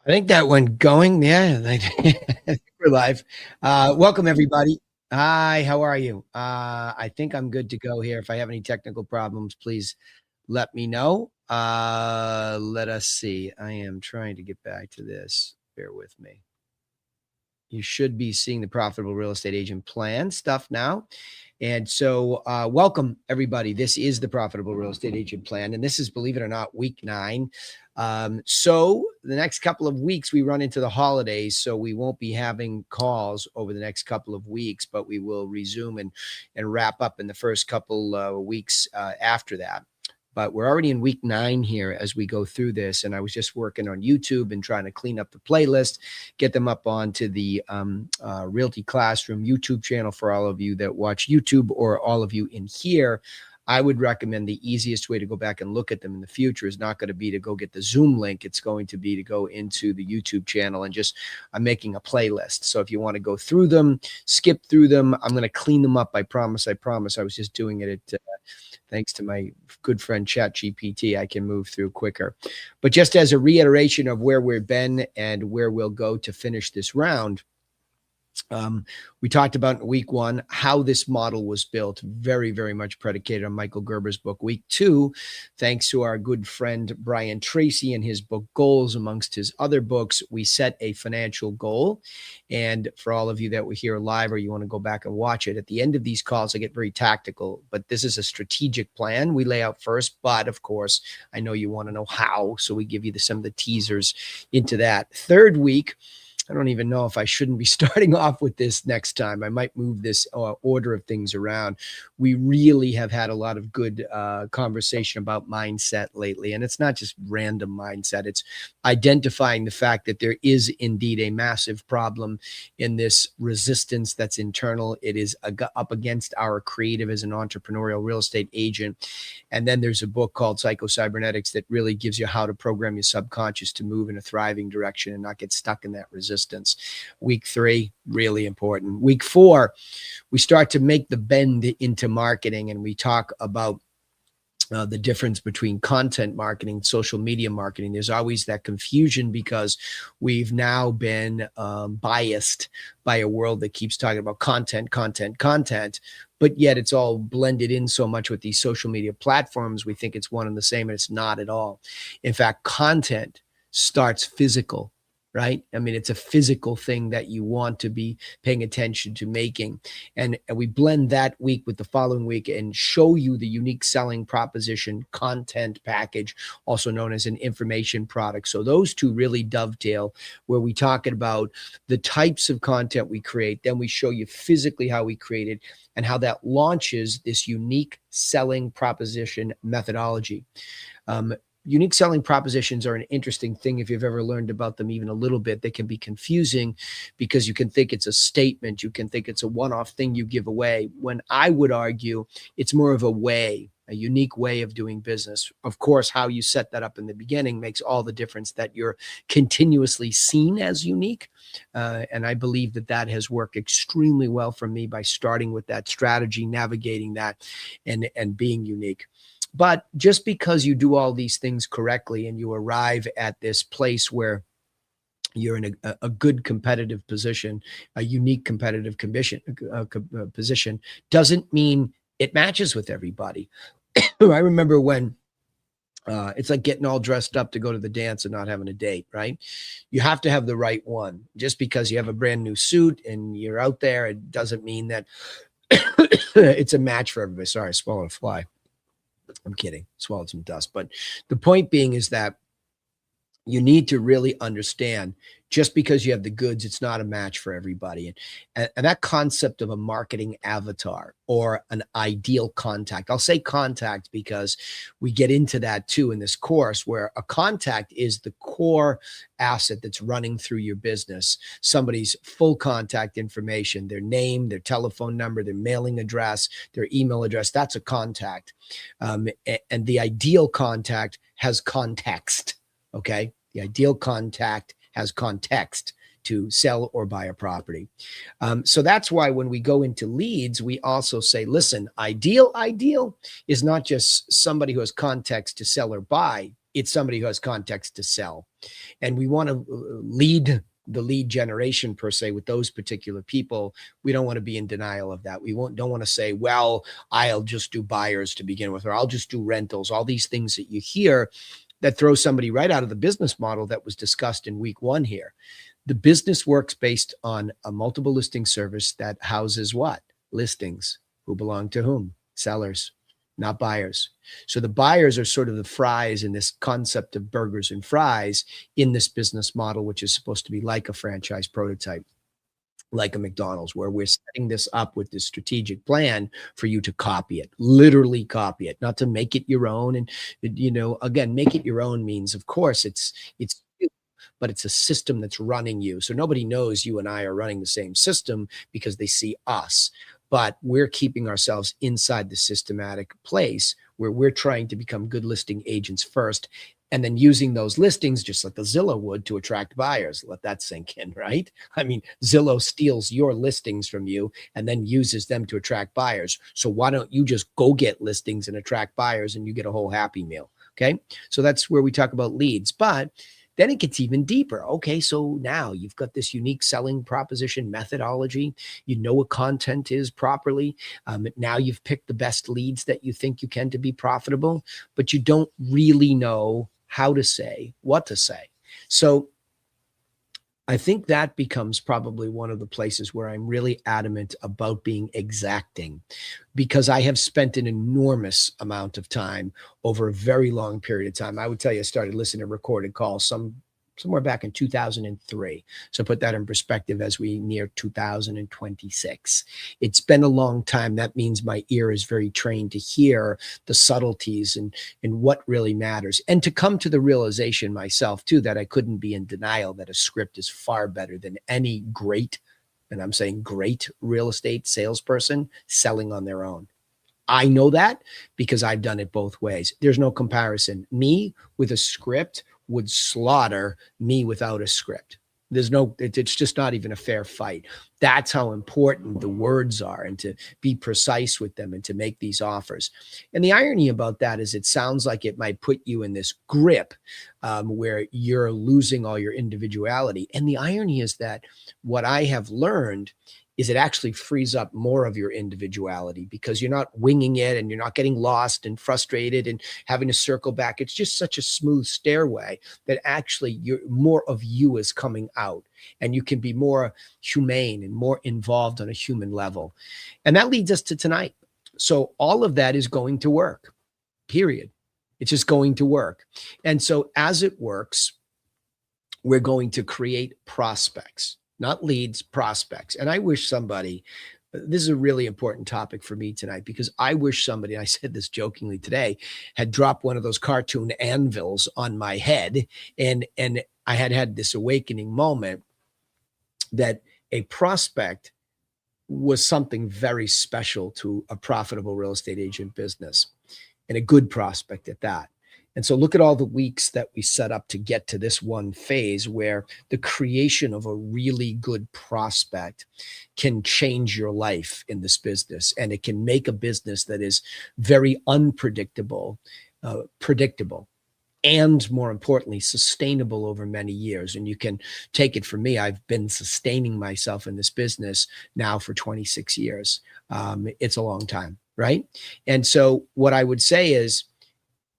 I think that one going. Yeah, I think we're live. Welcome everybody. Hi, how are you? I think I'm good to go here. If I have any technical problems, please let me know. Let us see. I am trying to get back to this. Bear with me. You should be seeing the profitable real estate agent plan stuff now. And so, welcome everybody. This is the profitable real estate agent plan. And this is, believe it or not, week 9. So the next couple of weeks, we run into the holidays. So we won't be having calls over the next couple of weeks, but we will resume and wrap up in the first couple weeks after that. But we're already in week 9 here as we go through this. And I was just working on YouTube and trying to clean up the playlist, get them up onto the Realty Classroom YouTube channel for all of you that watch YouTube, or all of you in here. I would recommend the easiest way to go back and look at them in the future is not going to be to go get the Zoom link. It's going to be to go into the YouTube channel and just, I'm making a playlist. So if you want to go through them, skip through them, I'm going to clean them up. I promise. I promise. I was just doing it at, thanks to my good friend ChatGPT, I can move through quicker. But just as a reiteration of where we've been and where we'll go to finish this round, we talked about in week 1 how this model was built, very, very much predicated on Michael Gerber's book. Week 2, thanks to our good friend Brian Tracy and his book Goals, amongst his other books, we set a financial goal. And for all of you that were here live, or you want to go back and watch it, at the end of these calls, I get very tactical, but this is a strategic plan we lay out first. But of course, I know you want to know how, so we give you some of the teasers into that. Third week, I don't even know if I shouldn't be starting off with this next time. I might move this order of things around. We really have had a lot of good conversation about mindset lately. And it's not just random mindset. It's identifying the fact that there is indeed a massive problem in this resistance that's internal. It is up against our creative as an entrepreneurial real estate agent. And then there's a book called Psycho-Cybernetics that really gives you how to program your subconscious to move in a thriving direction and not get stuck in that resistance. Week 3, really important. Week 4, we start to make the bend into marketing, and we talk about the difference between content marketing, social media marketing. There's always that confusion because we've now been biased by a world that keeps talking about content, but yet it's all blended in so much with these social media platforms. We think it's one and the same, and it's not at all. In fact, content starts physical, right? I mean, it's a physical thing that you want to be paying attention to making. And we blend that week with the following week and show you the unique selling proposition content package, also known as an information product. So those two really dovetail, where we talk about the types of content we create. Then we show you physically how we create it and how that launches this unique selling proposition methodology. Unique selling propositions are an interesting thing. If you've ever learned about them even a little bit, they can be confusing because you can think it's a statement. You can think it's a one-off thing you give away, when I would argue it's more of a unique way of doing business. Of course, how you set that up in the beginning makes all the difference, that you're continuously seen as unique. And I believe that has worked extremely well for me by starting with that strategy, navigating that, and being unique. But just because you do all these things correctly and you arrive at this place where you're in a good competitive position, a unique competitive position, doesn't mean it matches with everybody. I remember when it's like getting all dressed up to go to the dance and not having a date, right? You have to have the right one. Just because you have a brand new suit and you're out there, it doesn't mean that it's a match for everybody. Sorry, I swallowed a fly. I'm kidding. Swallowed some dust. But the point being is that you need to really understand, just because you have the goods, it's not a match for everybody. And that concept of a marketing avatar or an ideal contact, I'll say contact because we get into that too in this course, where a contact is the core asset that's running through your business. Somebody's full contact information, their name, their telephone number, their mailing address, their email address, that's a contact. And the ideal contact has context. Okay. The ideal contact has context to sell or buy a property. So that's why when we go into leads, we also say, listen, ideal is not just somebody who has context to sell or buy. It's somebody who has context to sell. And we want to lead the lead generation per se with those particular people. We don't want to be in denial of that. Don't want to say, well, I'll just do buyers to begin with, or I'll just do rentals, all these things that you hear that throw somebody right out of the business model that was discussed in week 1 here. The business works based on a multiple listing service that houses what? Listings. Who belong to whom? Sellers, not buyers. So the buyers are sort of the fries in this concept of burgers and fries in this business model, which is supposed to be like a franchise prototype, like a McDonald's, where we're setting this up with this strategic plan for you to copy it, literally copy it, not to make it your own. And, again, make it your own means, of course, it's you, but it's a system that's running you. So nobody knows you and I are running the same system because they see us. But we're keeping ourselves inside the systematic place where we're trying to become good listing agents first, and then using those listings just like the Zillow would to attract buyers. Let that sink in, right? I mean, Zillow steals your listings from you and then uses them to attract buyers. So why don't you just go get listings and attract buyers, and you get a whole Happy Meal? Okay. So that's where we talk about leads. But then it gets even deeper. Okay, so now you've got this unique selling proposition methodology. You know what content is properly. Now you've picked the best leads that you think you can to be profitable, but you don't really know how to say, what to say. So I think that becomes probably one of the places where I'm really adamant about being exacting, because I have spent an enormous amount of time over a very long period of time. I would tell you, I started listening to recorded calls somewhere back in 2003. So put that in perspective as we near 2026. It's been a long time. That means my ear is very trained to hear the subtleties and what really matters. And to come to the realization myself too, that I couldn't be in denial that a script is far better than any great, and I'm saying great, real estate salesperson selling on their own. I know that because I've done it both ways. There's no comparison. Me with a script would slaughter me without a script. It's just not even a fair fight. That's how important the words are, and to be precise with them and to make these offers. And the irony about that is it sounds like it might put you in this grip where you're losing all your individuality. And the irony is that what I have learned is it actually frees up more of your individuality, because you're not winging it and you're not getting lost and frustrated and having to circle back. It's just such a smooth stairway that actually more of you is coming out, and you can be more humane and more involved on a human level. And that leads us to tonight. So all of that is going to work, period. It's just going to work. And so as it works, we're going to create prospects. Not leads, prospects. And I wish somebody, this is a really important topic for me tonight, because I wish somebody, I said this jokingly today, had dropped one of those cartoon anvils on my head, and I had this awakening moment that a prospect was something very special to a profitable real estate agent business, and a good prospect at that. And so look at all the weeks that we set up to get to this one phase where the creation of a really good prospect can change your life in this business. And it can make a business that is very unpredictable, predictable, and more importantly, sustainable over many years. And you can take it from me. I've been sustaining myself in this business now for 26 years. It's a long time, right? And so what I would say is,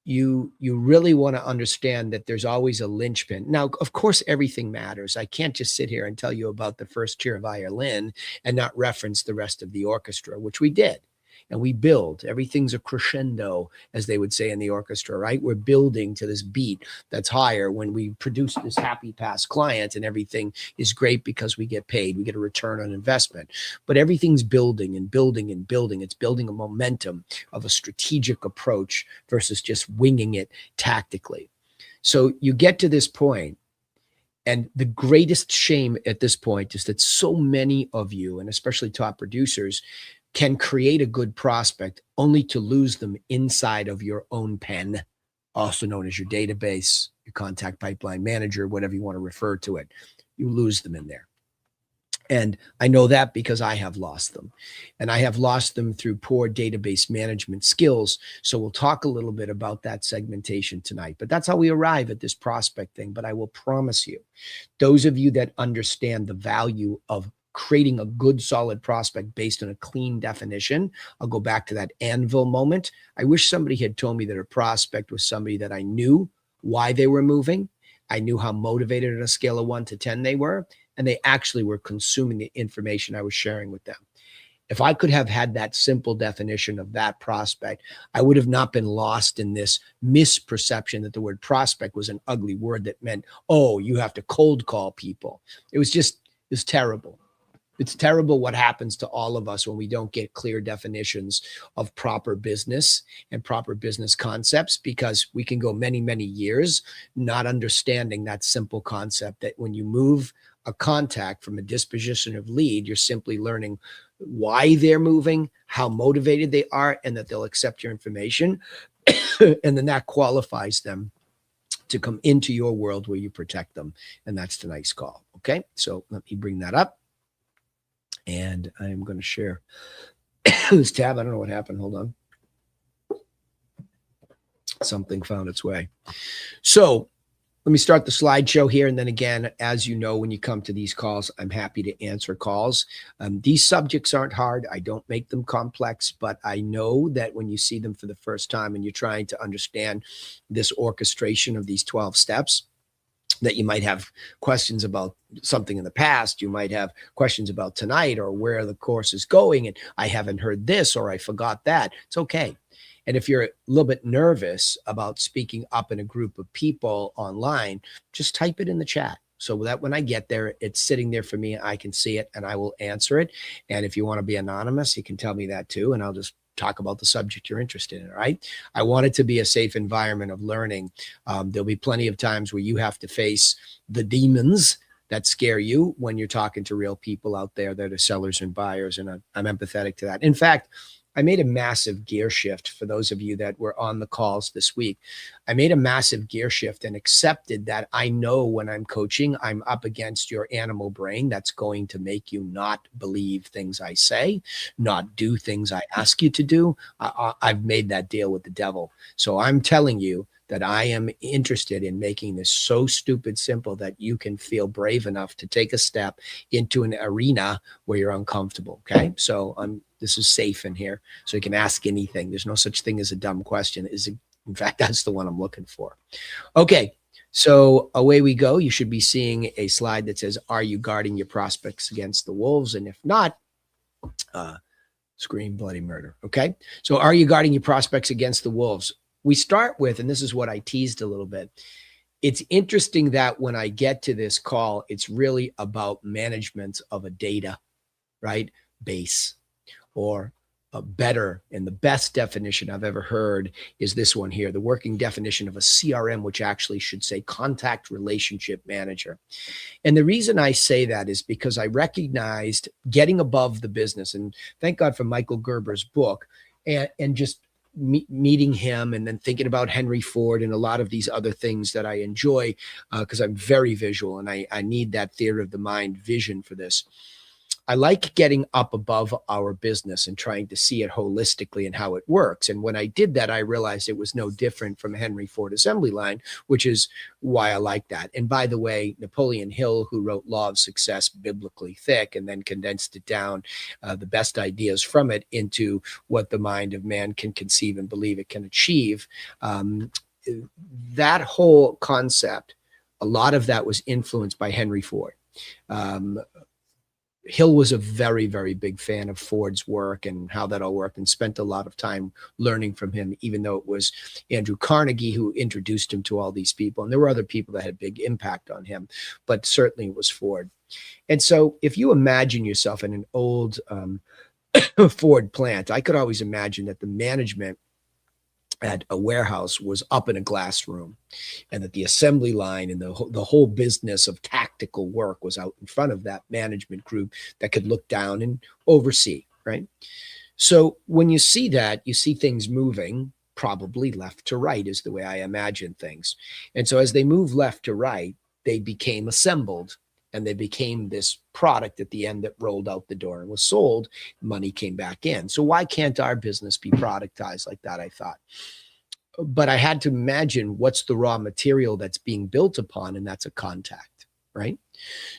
you really want to understand that there's always a linchpin. Now, of course, everything matters. I can't just sit here and tell you about the first tier violin and not reference the rest of the orchestra, which we did. And we build. Everything's a crescendo, as they would say in the orchestra, right? We're building to this beat that's higher when we produce this happy past client, and everything is great because we get paid. We get a return on investment. But everything's building and building and building. It's building a momentum of a strategic approach versus just winging it tactically. So you get to this point, and the greatest shame at this point is that so many of you, and especially top producers, can create a good prospect only to lose them inside of your own pen, also known as your database, your contact pipeline manager, whatever you want to refer to it. You lose them in there. And I know that because I have lost them. And I have lost them through poor database management skills. So we'll talk a little bit about that segmentation tonight. But that's how we arrive at this prospect thing. But I will promise you, those of you that understand the value of creating a good, solid prospect based on a clean definition, I'll go back to that anvil moment. I wish somebody had told me that a prospect was somebody that I knew why they were moving. I knew how motivated on a scale of 1 to 10 they were, and they actually were consuming the information I was sharing with them. If I could have had that simple definition of that prospect, I would have not been lost in this misperception that the word prospect was an ugly word that meant, oh, you have to cold call people. It's terrible. It's terrible what happens to all of us when we don't get clear definitions of proper business and proper business concepts, because we can go many, many years not understanding that simple concept that when you move a contact from a disposition of lead, you're simply learning why they're moving, how motivated they are, and that they'll accept your information. And then that qualifies them to come into your world where you protect them. And that's tonight's call. Okay. So let me bring that up. And I'm going to share this tab. I don't know what happened. Hold on. Something found its way. So let me start the slideshow here. And then again, as you know, when you come to these calls, I'm happy to answer calls. These subjects aren't hard. I don't make them complex, but I know that when you see them for the first time and you're trying to understand this orchestration of these 12 steps, that you might have questions about something in the past. You might have questions about tonight or where the course is going. And I haven't heard this, or I forgot that. It's okay. And if you're a little bit nervous about speaking up in a group of people online, just type it in the chat so that when I get there, it's sitting there for me. I can see it and I will answer it. And if you want to be anonymous, you can tell me that too. And I'll just talk about the subject you're interested in. All right. I want it to be a safe environment of learning. There'll be plenty of times where you have to face the demons that scare you when you're talking to real people out there that are sellers and buyers. And I'm empathetic to that. In fact, I made a massive gear shift for those of you that were on the calls this week. I made a massive gear shift and accepted that I know when I'm coaching, I'm up against your animal brain that's going to make you not believe things I say, not do things I ask you to do. I've made that deal with the devil. So I'm telling you that I am interested in making this so stupid simple that you can feel brave enough to take a step into an arena where you're uncomfortable. Okay. So this is safe in here. So you can ask anything. There's no such thing as a dumb question. In fact, that's the one I'm looking for. Okay. So away we go. You should be seeing a slide that says, are you guarding your prospects against the wolves? And if not, scream bloody murder. Okay. So are you guarding your prospects against the wolves? We start with, and this is what I teased a little bit. It's interesting that when I get to this call, it's really about management of a data, right? Base, or a better and the best definition I've ever heard is this one here, the working definition of a CRM, which actually should say contact relationship manager. And the reason I say that is because I recognized getting above the business, and thank God for Michael Gerber's book, and just meeting him and then thinking about Henry Ford and a lot of these other things that I enjoy because I'm very visual and I need that theater of the mind vision for this. I like getting up above our business and trying to see it holistically and how it works. And when I did that, I realized it was no different from Henry Ford assembly line, which is why I like that. And by the way, Napoleon Hill, who wrote Law of Success biblically thick and then condensed it down, the best ideas from it into what the mind of man can conceive and believe it can achieve. That whole concept, a lot of that was influenced by Henry Ford. Hill was a very, very big fan of Ford's work and how that all worked, and spent a lot of time learning from him, even though it was Andrew Carnegie who introduced him to all these people. And there were other people that had big impact on him, but certainly it was Ford. And so if you imagine yourself in an old Ford plant, I could always imagine that the management at a warehouse was up in a glass room, and that the assembly line and the whole business of tactical work was out in front of that management group that could look down and oversee, right? So when you see that, you see things moving probably left to right is the way I imagine things. And so as they move left to right, they became assembled. and they became this product at the end that rolled out the door and was sold. Money came back in. So why can't our business be productized like that? I thought. But I had to imagine what's the raw material that's being built upon, and that's a contact, right?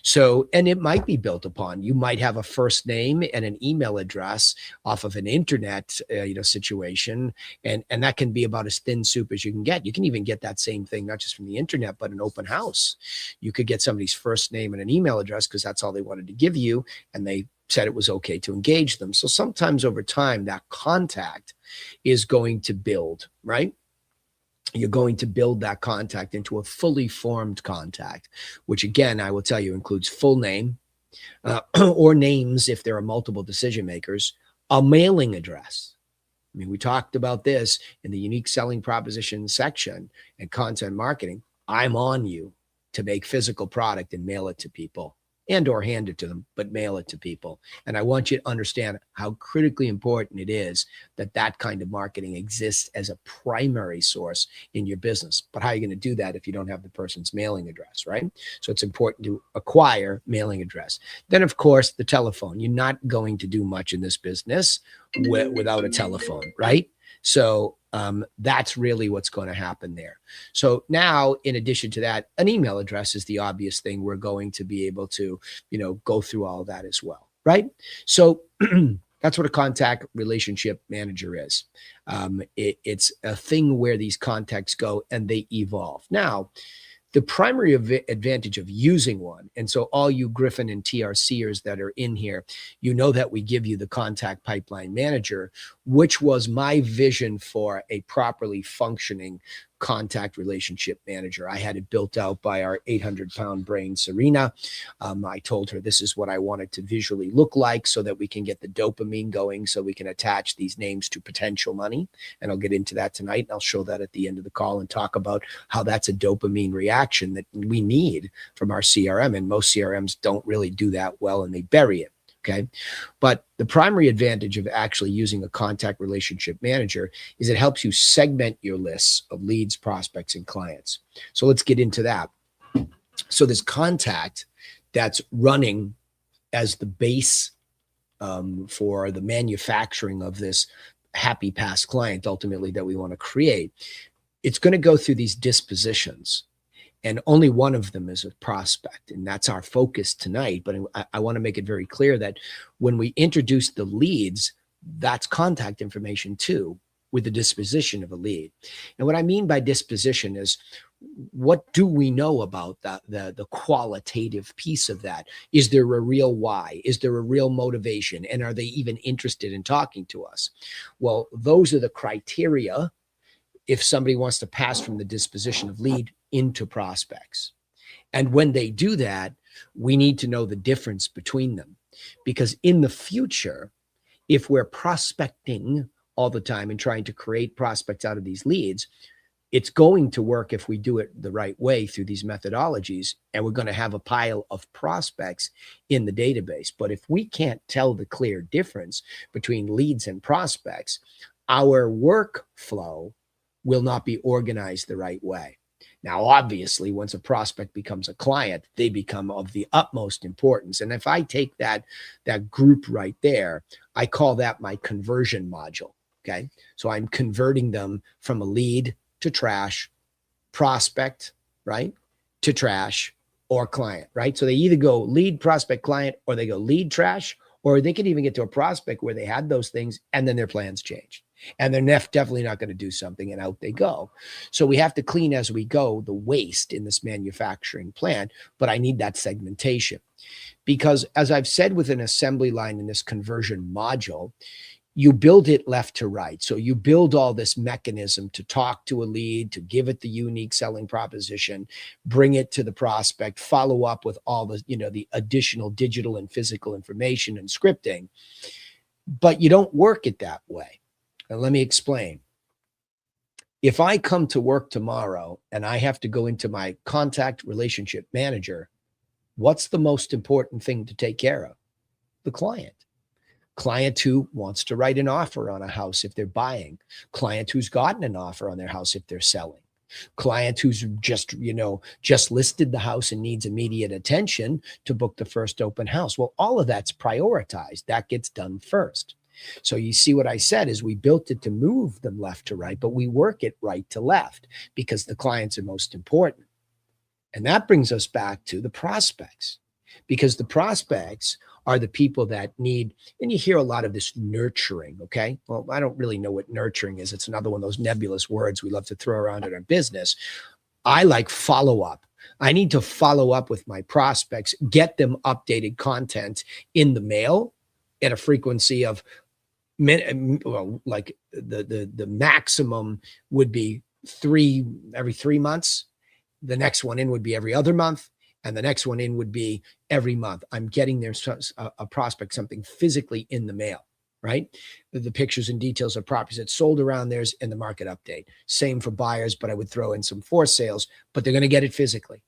So, and it might be built upon. You might have a first name and an email address off of an internet, situation, and that can be about as thin soup as you can get. You can even get that same thing not just from the internet, but an open house. You could get somebody's first name and an email address because that's all they wanted to give you, and they said it was okay to engage them. So sometimes over time, that contact is going to build, right? You're going to build that contact into a fully formed contact, which again, I will tell you includes full name, or names if there are multiple decision makers, a mailing address. I mean, we talked about this in the unique selling proposition section and content marketing. I'm on you to make physical product and mail it to people, and or hand it to them, but mail it to people. And I want you to understand how critically important it is that that kind of marketing exists as a primary source in your business. But how are you going to do that if you don't have the person's mailing address, right? So it's important to acquire mailing address. Then, of course, the telephone. You're not going to do much in this business without a telephone, right? So that's really what's going to happen there. So now, in addition to that, an email address is the obvious thing. We're going to be able to, go through all of that as well, right? So that's what a contact relationship manager is. It's a thing where these contacts go and they evolve. Now, the primary advantage of using one, and so all you Griffin and TRCers that are in here, you know that we give you the contact pipeline manager, which was my vision for a properly functioning contact relationship manager. I had it built out by our 800-pound brain, Serena. I told her this is what I wanted to visually look like so that we can get the dopamine going, so we can attach these names to potential money. And I'll get into that tonight. And I'll show that at the end of the call and talk about how that's a dopamine reaction that we need from our CRM. And most CRMs don't really do that well, and they bury it. Okay. But the primary advantage of actually using a contact relationship manager is it helps you segment your lists of leads, prospects, and clients. So let's get into that. So this contact that's running as the base for the manufacturing of this happy past client, ultimately, that we want to create, it's going to go through these dispositions. And only one of them is a prospect. And that's our focus tonight. But I want to make it very clear that when we introduce the leads, that's contact information too, with the disposition of a lead. And what I mean by disposition is, what do we know about the qualitative piece of that? Is there a real why? Is there a real motivation? And are they even interested in talking to us? Well, those are the criteria if somebody wants to pass from the disposition of lead into prospects. And when they do that, we need to know the difference between them. Because in the future, if we're prospecting all the time and trying to create prospects out of these leads, it's going to work if we do it the right way through these methodologies, and we're going to have a pile of prospects in the database. But if we can't tell the clear difference between leads and prospects, our workflow will not be organized the right way. Now, obviously, once a prospect becomes a client, they become of the utmost importance. And if I take that group right there, I call that my conversion module. Okay. So I'm converting them from a lead to trash, prospect, right, to trash, or client, right? So they either go lead, prospect, client, or they go lead, trash, or they could even get to a prospect where they had those things and then their plans changed. And they're definitely not going to do something, and out they go. So we have to clean as we go the waste in this manufacturing plant, but I need that segmentation. Because as I've said with an assembly line in this conversion module, you build it left to right. So you build all this mechanism to talk to a lead, to give it the unique selling proposition, bring it to the prospect, follow up with all the, the additional digital and physical information and scripting. But you don't work it that way. And let me explain. If I come to work tomorrow and I have to go into my contact relationship manager, what's the most important thing to take care of? The client. Client who wants to write an offer on a house if they're buying. Client who's gotten an offer on their house if they're selling, Client who's just, just listed the house and needs immediate attention to book the first open house. Well, all of that's prioritized. That gets done first. So you see what I said is we built it to move them left to right, but we work it right to left because the clients are most important. And that brings us back to the prospects, because the prospects are the people that need, and you hear a lot of this nurturing. Okay. Well, I don't really know what nurturing is. It's another one of those nebulous words we love to throw around in our business. I like follow up. I need to follow up with my prospects, get them updated content in the mail at a frequency of like the maximum would be every 3 months. The next one in would be every other month. And the next one in would be every month. I'm getting a prospect something physically in the mail, right? The pictures and details of properties that sold around theirs in the market update. Same for buyers, but I would throw in some for sales, but they're going to get it physically.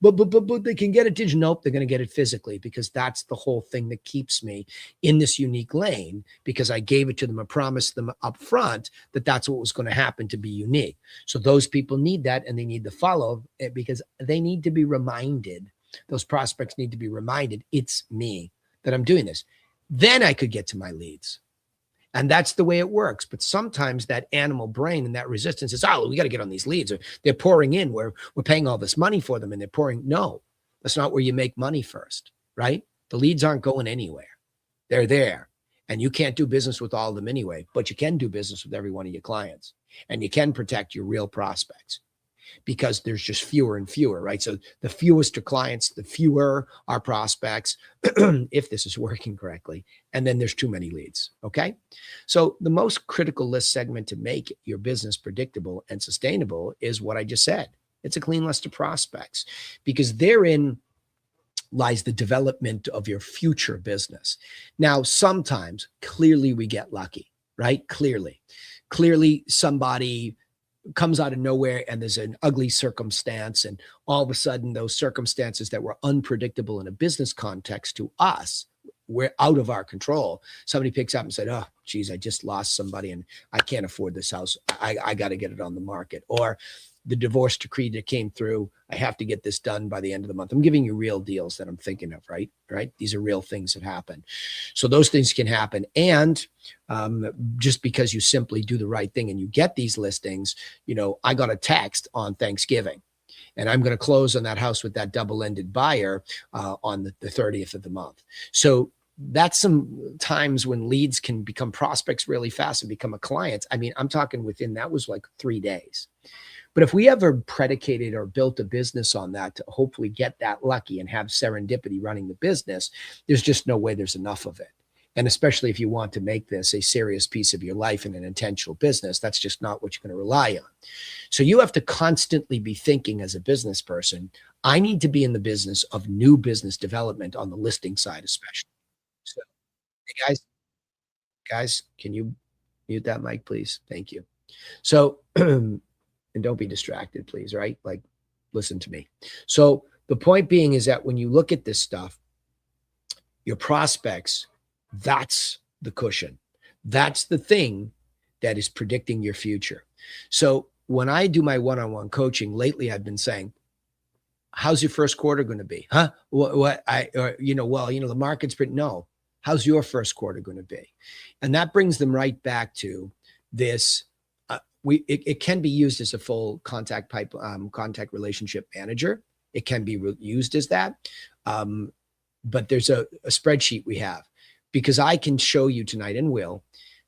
But they can get it digital. Nope, they're going to get it physically, because that's the whole thing that keeps me in this unique lane, because I gave it to them. I promised them up front that that's what was going to happen to be unique. So those people need that, and they need to follow it because they need to be reminded. Those prospects need to be reminded it's me that I'm doing this. Then I could get to my leads. And that's the way it works. But sometimes that animal brain and that resistance is, oh, we got to get on these leads. Or they're pouring in. We're paying all this money for them and they're pouring. No, that's not where you make money first, right? The leads aren't going anywhere. They're there. And you can't do business with all of them anyway, but you can do business with every one of your clients. And you can protect your real prospects, because there's just fewer and fewer, right? So the fewest are clients, the fewer are prospects, if this is working correctly. And then there's too many leads, okay? So the most critical list segment to make your business predictable and sustainable is what I just said. It's a clean list of prospects, because therein lies the development of your future business. Now, sometimes, clearly we get lucky, right? Clearly somebody comes out of nowhere and there's an ugly circumstance, and all of a sudden those circumstances that were unpredictable in a business context to us, we're out of our control. Somebody picks up and said, oh, geez, I just lost somebody and I can't afford this house. I got to get it on the market. Or the divorce decree that came through, I have to get this done by the end of the month. I'm giving you real deals that I'm thinking of, right? These are real things that happen. So those things can happen. And just because you simply do the right thing and you get these listings, I got a text on Thanksgiving, and I'm going to close on that house with that double-ended buyer on the 30th of the month. So that's some times when leads can become prospects really fast and become a client. I mean, I'm talking that was like 3 days. But if we ever predicated or built a business on that to hopefully get that lucky and have serendipity running the business, there's just no way there's enough of it. And especially if you want to make this a serious piece of your life and an intentional business, that's just not what you're going to rely on. So you have to constantly be thinking as a business person, I need to be in the business of new business development on the listing side, especially. So, hey guys, can you mute that mic, please? Thank you. So, and don't be distracted, please, right? Like, listen to me. So the point being is that when you look at this stuff, your prospects, that's the cushion. That's the thing that is predicting your future. So when I do my one-on-one coaching lately, I've been saying, how's your first quarter going to be? Huh? The market's pretty, no. How's your first quarter going to be? And that brings them right back to this. It can be used as a full contact relationship manager. It can be used as that. But there's a spreadsheet we have, because I can show you tonight, and will,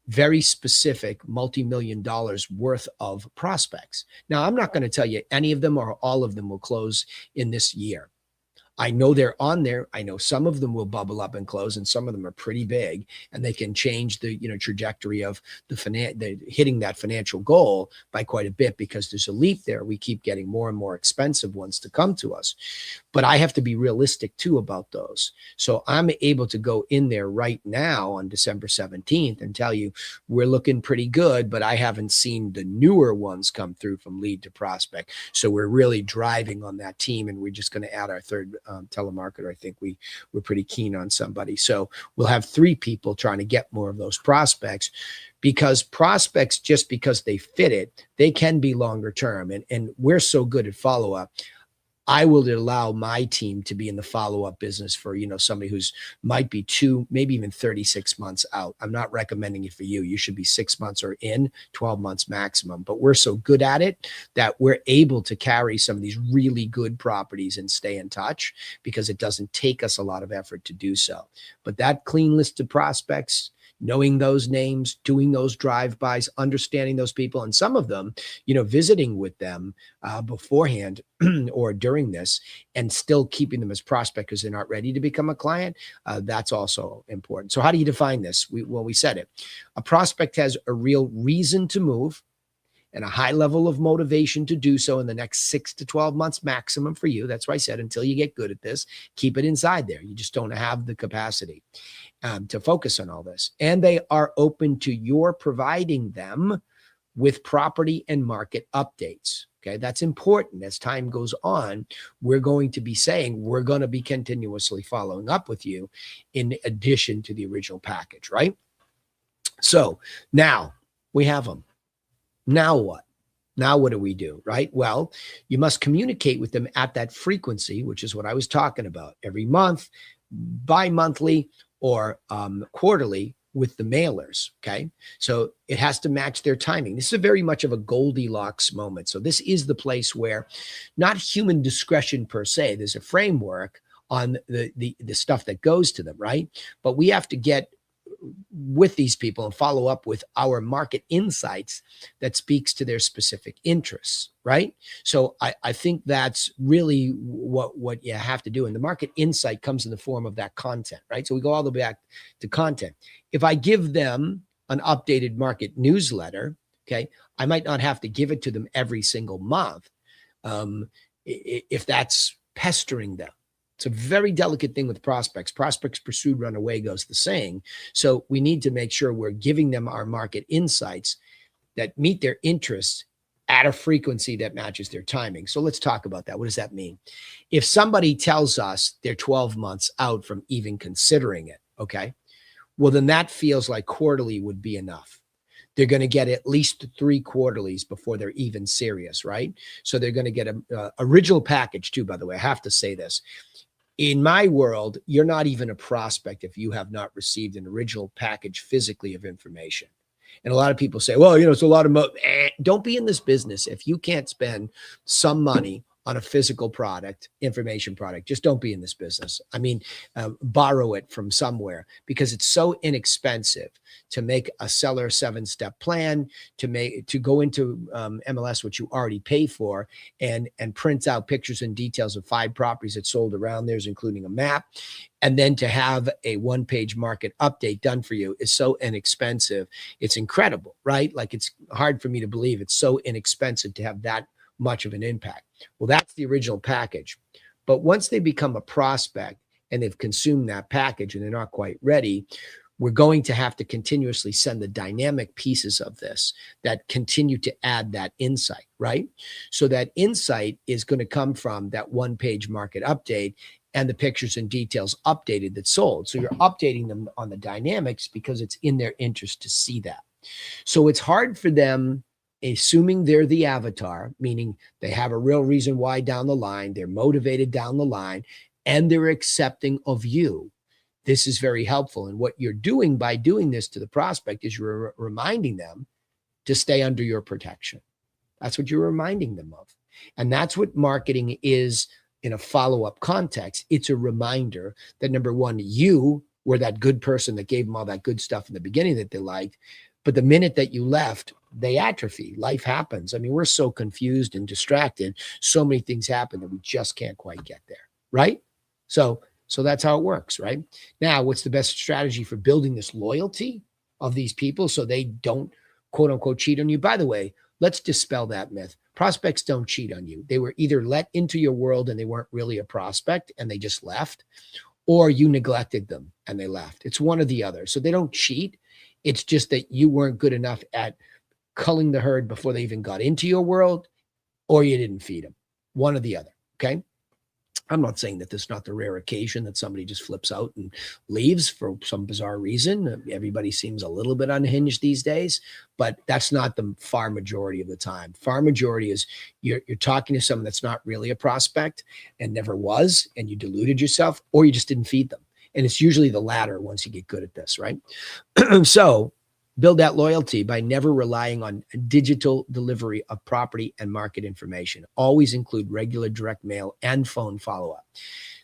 very specific multi-million dollars worth of prospects. Now, I'm not going to tell you any of them or all of them will close in this year. I know they're on there. I know some of them will bubble up and close, and some of them are pretty big, and they can change the trajectory of the hitting that financial goal by quite a bit, because there's a leap there. We keep getting more and more expensive ones to come to us. but I have to be realistic too about those. So I'm able to go in there right now on December 17th and tell you we're looking pretty good, but I haven't seen the newer ones come through from lead to prospect. So we're really driving on that team, and we're just going to add our third telemarketer. I think we're pretty keen on somebody. So we'll have 3 people trying to get more of those prospects, because prospects, just because they fit it, they can be longer term. And we're so good at follow-up. I will allow my team to be in the follow-up business for, somebody who's might be 2, maybe even 36 months out. I'm not recommending it for you. You should be 6 months or in 12 months maximum. But we're so good at it that we're able to carry some of these really good properties and stay in touch, because it doesn't take us a lot of effort to do so. But that clean list of prospects, knowing those names, doing those drive-bys, understanding those people, and some of them, visiting with them beforehand or during this, and still keeping them as prospect because they're not ready to become a client. That's also important. So how do you define this? We said it. A prospect has a real reason to move and a high level of motivation to do so in the next 6 to 12 months maximum for you. That's why I said, until you get good at this, keep it inside there. You just don't have the capacity to focus on all this. And they are open to your providing them with property and market updates. Okay, that's important. As time goes on, we're going to be saying we're going to be continuously following up with you in addition to the original package, right? So now we have them. Now what? Now what do we do, right? Well, you must communicate with them at that frequency, which is what I was talking about, every month, bi-monthly, or quarterly with the mailers, okay? So it has to match their timing. This is very much of a Goldilocks moment. So this is the place where not human discretion per se, there's a framework on the stuff that goes to them, right? But we have to get with these people and follow up with our market insights that speaks to their specific interests, right? So I think that's really what you have to do. And the market insight comes in the form of that content, right? So we go all the way back to content. If I give them an updated market newsletter, okay, I might not have to give it to them every single month if that's pestering them. It's a very delicate thing with prospects. Prospects pursued, run away, goes the saying. So we need to make sure we're giving them our market insights that meet their interests at a frequency that matches their timing. So let's talk about that. What does that mean? If somebody tells us they're 12 months out from even considering it, okay, well, then that feels like quarterly would be enough. They're going to get at least 3 quarterlies before they're even serious, right? So they're going to get a original package too, by the way. I have to say this. In my world, you're not even a prospect if you have not received an original package physically of information. And a lot of people say, well, it's a lot of don't be in this business if you can't spend some money on a physical product, information product. Just don't be in this business. I mean, borrow it from somewhere, because it's so inexpensive to make a seller 7-step plan, to go into MLS, which you already pay for, and print out pictures and details of 5 properties that sold around theirs, including a map. And then to have a 1-page market update done for you is so inexpensive. It's incredible, right? Like, it's hard for me to believe it's so inexpensive to have that much of an impact. Well, that's the original package. But once they become a prospect and they've consumed that package and they're not quite ready, we're going to have to continuously send the dynamic pieces of this that continue to add that insight, right? So that insight is going to come from that 1-page market update and the pictures and details updated that sold. So you're updating them on the dynamics because it's in their interest to see that. So it's hard for them, assuming they're the avatar, meaning they have a real reason why down the line, they're motivated down the line, and they're accepting of you. This is very helpful. And what you're doing by doing this to the prospect is you're reminding them to stay under your protection. That's what you're reminding them of. And that's what marketing is in a follow-up context. It's a reminder that, number one, you were that good person that gave them all that good stuff in the beginning that they liked. But the minute that you left, they atrophy. Life happens. I mean, we're so confused and distracted. So many things happen that we just can't quite get there, right? So that's how it works, right? Now, what's the best strategy for building this loyalty of these people so they don't, quote unquote, cheat on you? By the way, let's dispel that myth. Prospects don't cheat on you. They were either let into your world and they weren't really a prospect and they just left, or you neglected them and they left. It's one or the other. So they don't cheat. It's just that you weren't good enough at culling the herd before they even got into your world, or you didn't feed them. One or the other. Okay. I'm not saying that this is not the rare occasion that somebody just flips out and leaves for some bizarre reason. Everybody seems a little bit unhinged these days, but that's not the far majority of the time. Far majority is you're talking to someone that's not really a prospect and never was, and you deluded yourself, or you just didn't feed them. And it's usually the latter once you get good at this, right? So build that loyalty by never relying on digital delivery of property and market information. Always include regular direct mail and phone follow-up.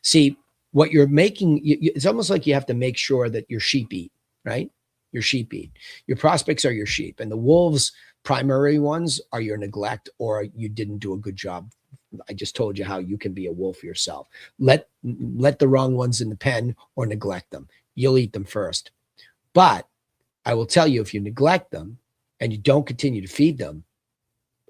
See, what you're making, it's almost like you have to make sure that your sheep eat, right? Your sheep eat. Your prospects are your sheep, and the wolves, primary ones, are your neglect or you didn't do a good job. I just told you how you can be a wolf yourself. Let the wrong ones in the pen or neglect them. You'll eat them first. But I will tell you, if you neglect them and you don't continue to feed them,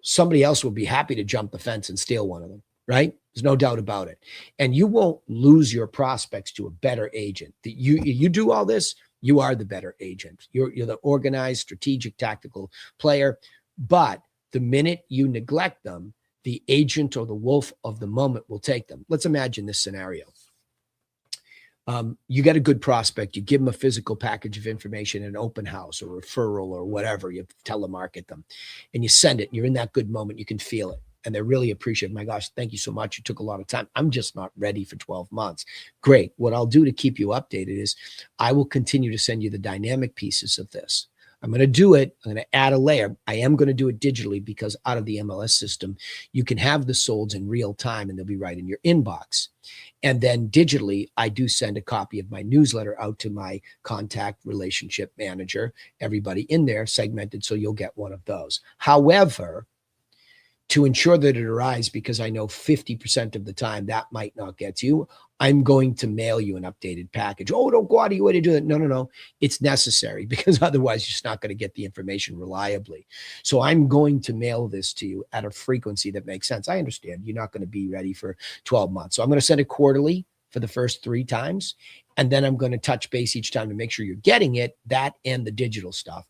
somebody else will be happy to jump the fence and steal one of them, right? There's no doubt about it. And you won't lose your prospects to a better agent. You do all this, you are the better agent. You're the organized, strategic, tactical player. But the minute you neglect them, the agent or the wolf of the moment will take them. Let's imagine this scenario. You get a good prospect, you give them a physical package of information, an open house or referral or whatever, you telemarket them and you send it. And you're in that good moment, you can feel it. And they're really appreciative. My gosh, thank you so much. You took a lot of time. I'm just not ready for 12 months. Great. What I'll do to keep you updated is I will continue to send you the dynamic pieces of this. I'm going to do it. I'm going to add a layer. I am going to do it digitally because out of the MLS system, you can have the solds in real time and they'll be right in your inbox. And then digitally, I do send a copy of my newsletter out to my contact relationship manager, everybody in there segmented. So you'll get one of those. However, to ensure that it arrives, because I know 50% of the time that might not get to you, I'm going to mail you an updated package. Oh, don't go out of your way to do that. No. It's necessary because otherwise you're just not going to get the information reliably. So I'm going to mail this to you at a frequency that makes sense. I understand you're not going to be ready for 12 months. So I'm going to send it quarterly for the first 3 times. And then I'm going to touch base each time to make sure you're getting it, that and the digital stuff.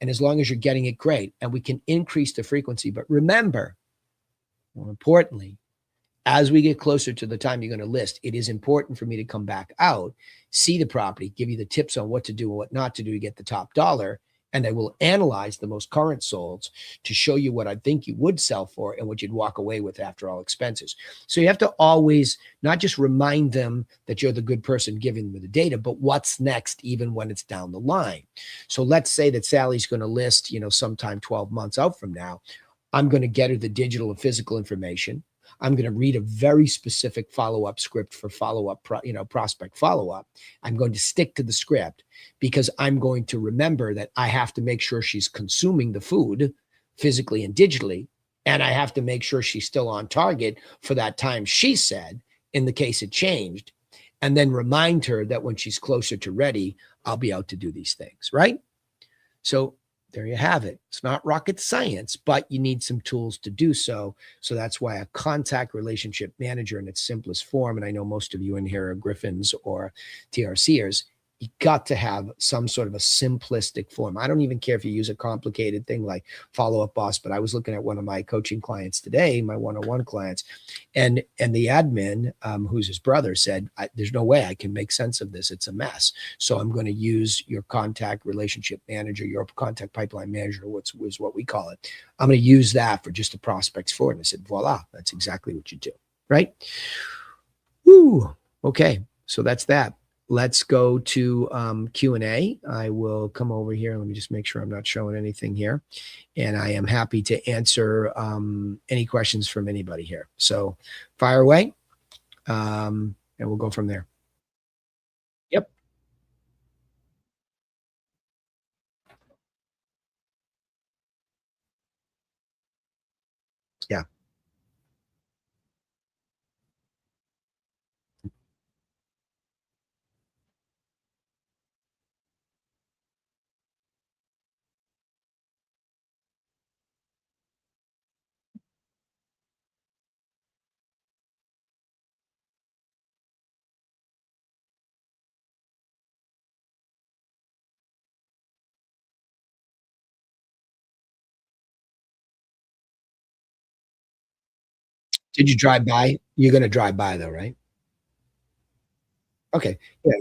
And as long as you're getting it, great. And we can increase the frequency. But remember, more importantly, as we get closer to the time you're going to list, it is important for me to come back out, see the property, give you the tips on what to do and what not to do to get the top dollar. And I will analyze the most current solds to show you what I think you would sell for and what you'd walk away with after all expenses. So you have to always not just remind them that you're the good person giving them the data, but what's next, even when it's down the line. So let's say that Sally's going to list, sometime 12 months out from now. I'm going to get her the digital and physical information. I'm going to read a very specific follow-up script for follow-up, prospect follow-up. I'm going to stick to the script because I'm going to remember that I have to make sure she's consuming the food physically and digitally. And I have to make sure she's still on target for that time she said, in the case it changed, and then remind her that when she's closer to ready, I'll be out to do these things, right? So there you have it. It's not rocket science, but you need some tools to do so. So that's why a contact relationship manager in its simplest form, and I know most of you in here are Griffins or TRCers, you got to have some sort of a simplistic form. I don't even care if you use a complicated thing like Follow Up Boss, but I was looking at one of my coaching clients today, my one-on-one clients, and the admin, who's his brother, said, there's no way I can make sense of this. It's a mess. So I'm going to use your contact relationship manager, your contact pipeline manager, was what we call it. I'm going to use that for just the prospects for it. And I said, voila, that's exactly what you do, right? Woo. Okay, so that's that. Let's go to Q&A. I will come over here. Let me just make sure I'm not showing anything here. And I am happy to answer any questions from anybody here. So fire away, and we'll go from there. Yep. Yeah. Did you drive by? You're gonna drive by though, right? Okay. Yeah.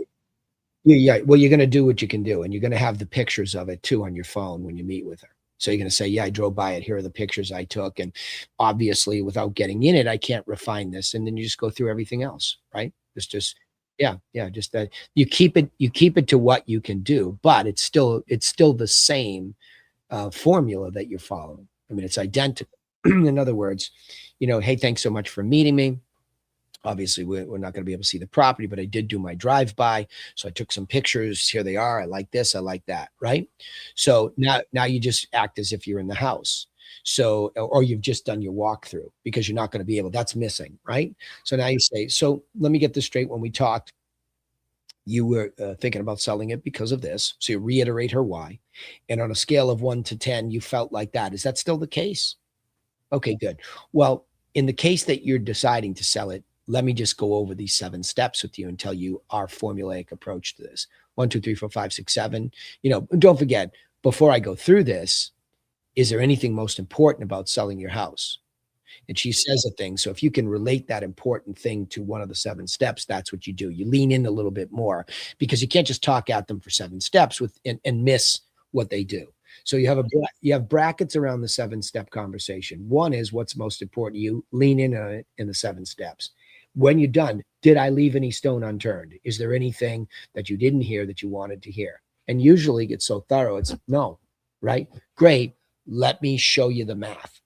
Yeah, yeah. Well, you're gonna do what you can do, and you're gonna have the pictures of it too on your phone when you meet with her. So you're gonna say, "Yeah, I drove by it. Here are the pictures I took, and obviously, without getting in it, I can't refine this." And then you just go through everything else, right? It's just yeah, yeah, just that you keep it to what you can do, but it's still the same, formula that you're following. I mean, it's identical. In other words, "Hey, thanks so much for meeting me. Obviously, we're not going to be able to see the property, but I did do my drive by. So I took some pictures. Here they are. I like this. I like that. Right. So now you just act as if you're in the house. So, or you've just done your walkthrough because you're not going to be able, that's missing. Right. So now you say, so let me get this straight. When we talked, you were thinking about selling it because of this. So you reiterate her why. And on a scale of 1 to 10, you felt like that. Is that still the case? Okay, good. Well, in the case that you're deciding to sell it, let me just go over these 7 steps with you and tell you our formulaic approach to this. 1, 2, 3, 4, 5, 6, 7. Don't forget, before I go through this, is there anything most important about selling your house? And she says a thing. So if you can relate that important thing to one of the 7 steps, that's what you do. You lean in a little bit more because you can't just talk at them for 7 steps and miss what they do. So you have brackets around the 7-step conversation. One is what's most important. You lean in on it in the 7 steps. When you're done, did I leave any stone unturned? Is there anything that you didn't hear that you wanted to hear? And usually it's so thorough, it's no, right? Great. Let me show you the math,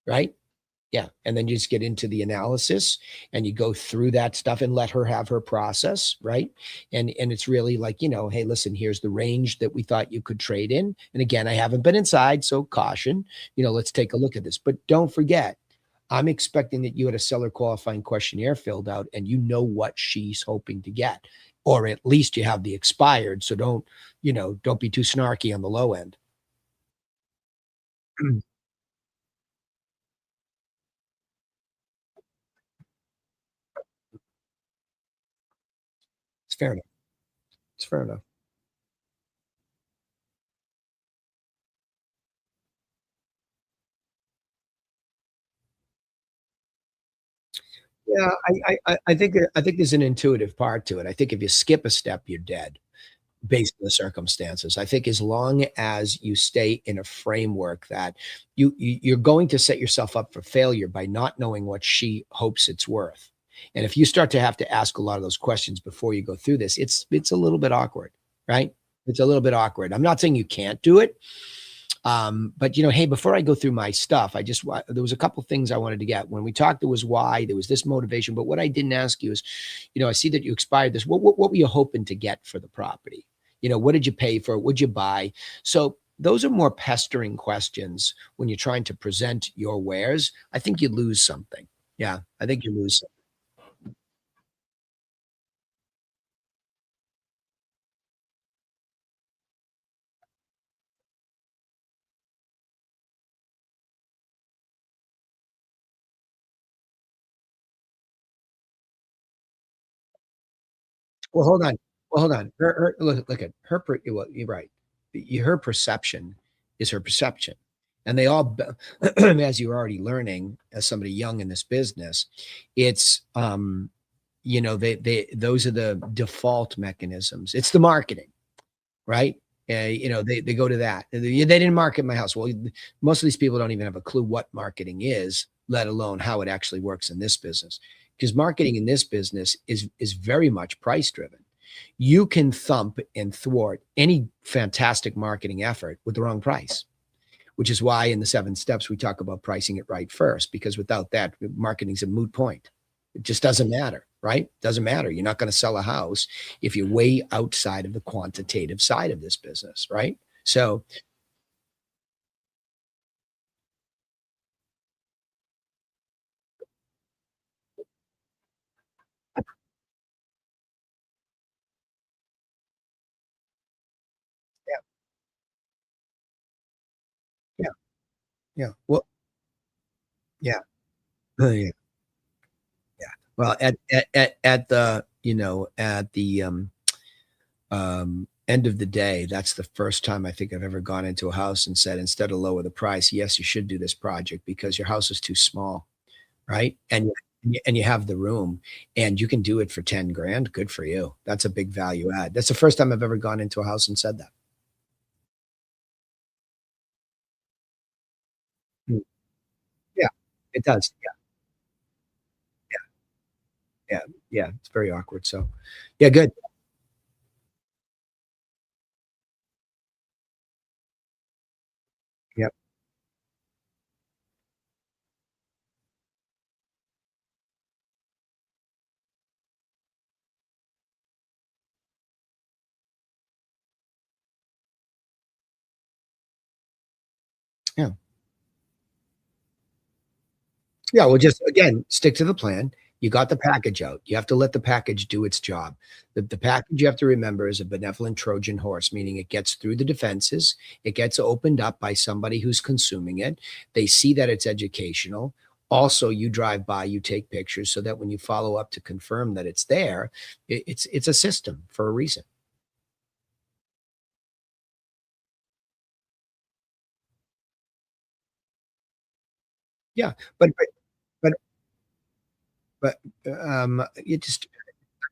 right? Yeah, and then you just get into the analysis and you go through that stuff and let her have her process, right? And it's really like, "Hey, listen, here's the range that we thought you could trade in. And again, I haven't been inside, so caution. Let's take a look at this. But don't forget, I'm expecting that you had a seller qualifying questionnaire filled out and you know what she's hoping to get. Or at least you have the expired. So don't be too snarky on the low end." It's fair enough. It's fair enough. Yeah, I think there's an intuitive part to it. I think if you skip a step, you're dead based on the circumstances. I think as long as you stay in a framework that you're going to set yourself up for failure by not knowing what she hopes it's worth. And if you start to have to ask a lot of those questions before you go through this, it's a little bit awkward, right? It's a little bit awkward. I'm not saying you can't do it, but hey, before I go through my stuff, there was a couple things I wanted to get. When we talked, there was why, there was this motivation, but what I didn't ask you is, I see that you expired this. What were you hoping to get for the property? What did you pay for it? What'd you buy? So those are more pestering questions when you're trying to present your wares. I think you lose something. Yeah, I think you lose something. Well, hold on. Well, hold on. Look at her. Well, you're right. Her perception is her perception, and they all, as you're already learning, as somebody young in this business, it's they those are the default mechanisms. It's the marketing, right? They go to that. They didn't market my house. Well, most of these people don't even have a clue what marketing is, let alone how it actually works in this business. Because marketing in this business is very much price driven. You can thump and thwart any fantastic marketing effort with the wrong price, which is why in the 7 steps we talk about pricing it right first, because without that, marketing's a moot point. It just doesn't matter, right? Doesn't matter. You're not going to sell a house if you're way outside of the quantitative side of this business, right? So, yeah, yeah, yeah. Well, yeah, yeah, yeah. Well, at the end of the day, that's the first time I think I've ever gone into a house and said, instead of lower the price, yes, you should do this project because your house is too small. right? And you have the room, and you can do it for 10 grand, good for you. That's a big value add. That's the first time I've ever gone into a house and said that. Mm, yeah, it does. Yeah, yeah, yeah, it's very awkward, so yeah, good. Yep, yeah. Yeah, well, just again, stick to the plan. You got the package out. You have to let the package do its job. The package you have to remember is a benevolent Trojan horse, meaning it gets through the defenses, it gets opened up by somebody who's consuming it. They see that it's educational. Also, you drive by, you take pictures so that when you follow up to confirm that it's there, it's a system for a reason. Yeah, but, it just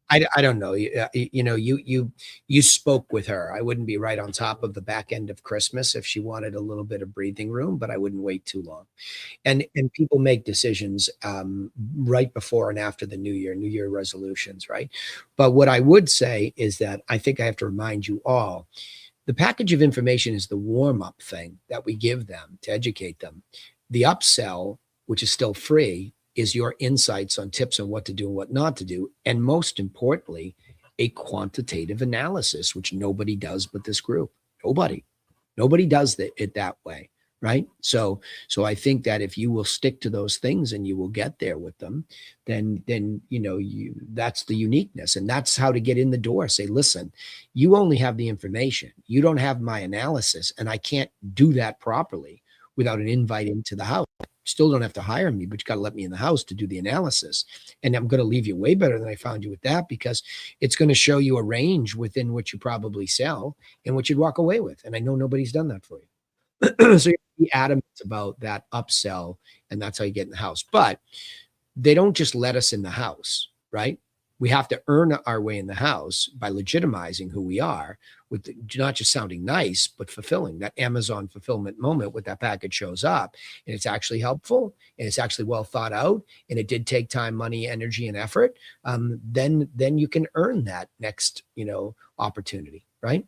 I don't know. You know, you spoke with her. I wouldn't be right on top of the back end of Christmas if she wanted a little bit of breathing room, but I wouldn't wait too long. And people make decisions, right before and after the New Year resolutions, right? But what I would say is that I think I have to remind you all, the package of information is the warm-up thing that we give them to educate them. The upsell, which is still free, is your insights on tips on what to do and what not to do. And most importantly, a quantitative analysis, which nobody does but this group. Nobody. Nobody does it that way, right? So I think that if you will stick to those things and you will get there with them, then you know you that's the uniqueness, and that's how to get in the door. Say, listen, you only have the information. You don't have my analysis, and I can't do that properly without an invite into the house. Still don't have to hire me, but you got to let me in the house to do the analysis. And I'm going to leave you way better than I found you with that, because it's going to show you a range within which you probably sell and what you'd walk away with. And I know nobody's done that for you. So you be adamant about that upsell, and that's how you get in the house. But they don't just let us in the house, right? We have to earn our way in the house by legitimizing who we are, with not just sounding nice, but fulfilling that Amazon fulfillment moment when that package shows up and it's actually helpful and it's actually well thought out and it did take time, money, energy, and effort. Then you can earn that next, opportunity, right?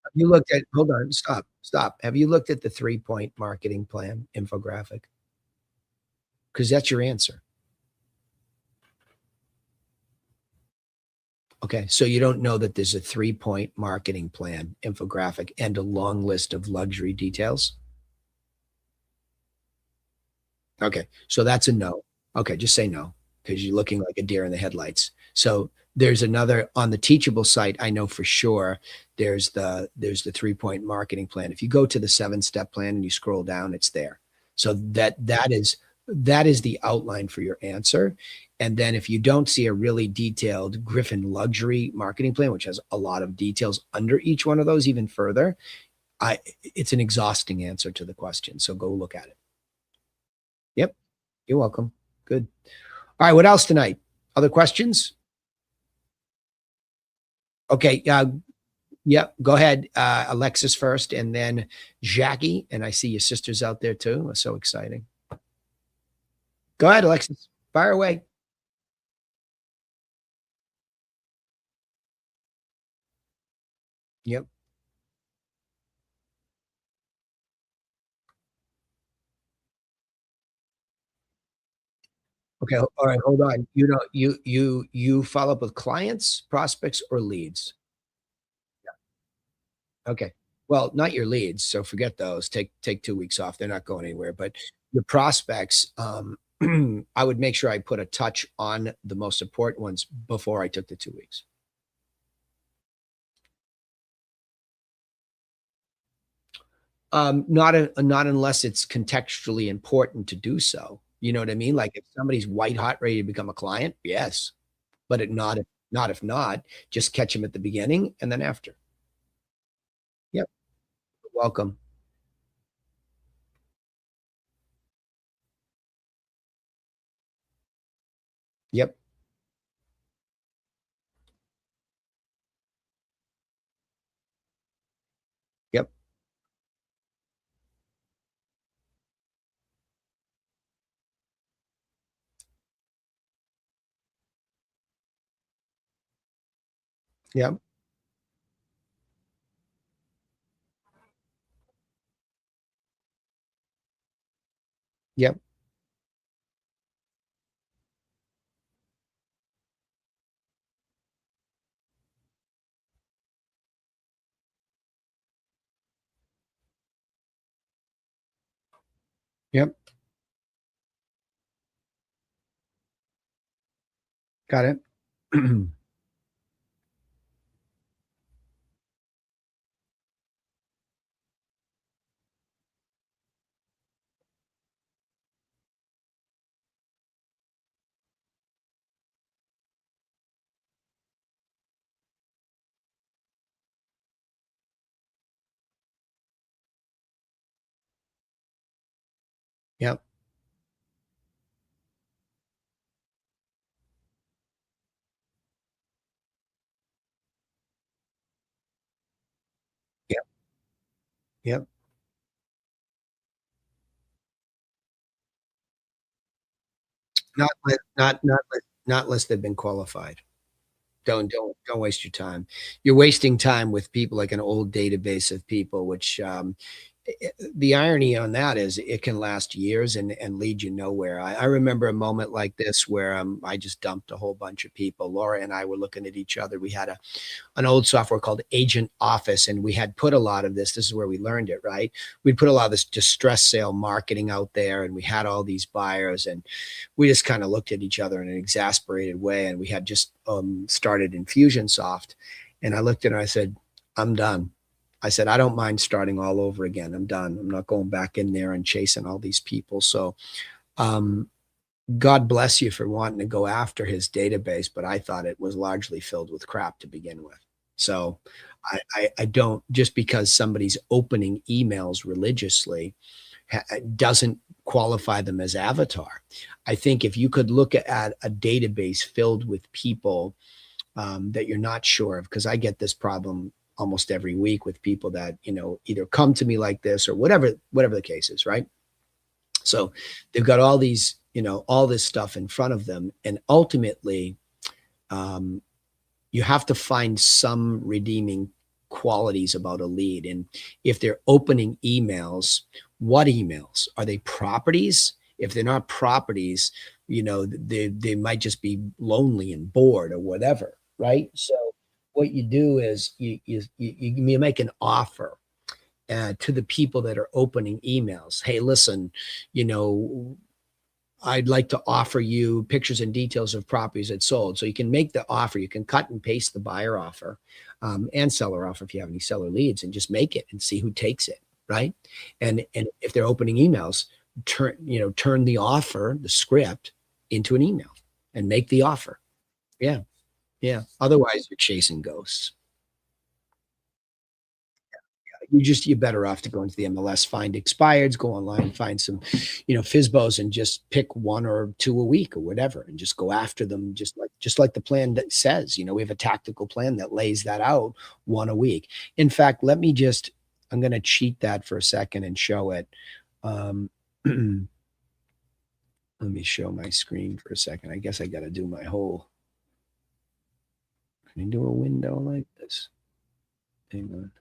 Have you looked at hold on, stop. Have you looked at the 3-point marketing plan infographic? Because that's your answer. Okay, so you don't know that there's a 3-point marketing plan infographic and a long list of luxury details? Okay, so that's a no. Okay, just say no, because you're looking like a deer in the headlights. So there's another on the Teachable site, I know for sure there's the 3-point marketing plan. If you go to the 7-step plan and you scroll down, it's there. So that is the outline for your answer. And then if you don't see a really detailed Griffin luxury marketing plan, which has a lot of details under each one of those even further, it's an exhausting answer to the question. So go look at it. Yep. You're welcome. Good. All right. What else tonight? Other questions? Okay. Yep. Go ahead. Alexis first, and then Jackie. And I see your sisters out there too. So exciting. Go ahead, Alexis. Fire away. Yep. Okay. All right. Hold on. You follow up with clients, prospects, or leads? Okay. Well, not your leads, so forget those. Take 2 weeks off. They're not going anywhere. But your prospects, I would make sure I put a touch on the most important ones before I took the 2 weeks. Not unless it's contextually important to do so. You know what I mean? Like, if somebody's white hot ready to become a client, yes, but not if not, just catch them at the beginning and then after. Yep, you're welcome. Yep, yep, yep, yep, yep. Got it. Yep, yep, yep. Not unless they've been qualified. Don't waste your time. You're wasting time with people like an old database of people, which, the irony on that is it can last years and lead you nowhere. I remember a moment like this where, I just dumped a whole bunch of people. Laura and I were looking at each other. We had an old software called Agent Office, and we had put a lot of this is where we learned it, right? We'd put a lot of this distress sale marketing out there, and we had all these buyers, and we just kind of looked at each other in an exasperated way. And we had just started Infusionsoft, and I looked at her. I said, "I'm done." I said, "I don't mind starting all over again. I'm done. I'm not going back in there and chasing all these people." So, um, God bless you for wanting to go after his database, but I thought it was largely filled with crap to begin with. So I don't, just because somebody's opening emails religiously doesn't qualify them as avatar. I think if you could look at a database filled with people that you're not sure of, because I get this problem almost every week with people that either come to me like this or whatever the case is, right? So they've got all this stuff in front of them, and ultimately, um, you have to find some redeeming qualities about a lead. And if they're opening emails, what emails are they? Properties? If they're not properties, they might just be lonely and bored or whatever, right? So what you do is you make an offer to the people that are opening emails. Hey, listen, you know, I'd like to offer you pictures and details of properties that sold. So you can make the offer. You can cut and paste the buyer offer and seller offer if you have any seller leads, and just make it and see who takes it, right? And if they're opening emails, turn the offer, the script, into an email and make the offer. Yeah, yeah. Otherwise, you're chasing ghosts. You're better off to go into the MLS, find expireds, go online, find some, FISBOs, and just pick one or two a week or whatever, and just go after them, just like the plan that says. We have a tactical plan that lays that out, one a week. In fact, I'm going to cheat that for a second and show it. Um, let me show my screen for a second. I guess I got to do my whole. Can I do a window like this? Hang on.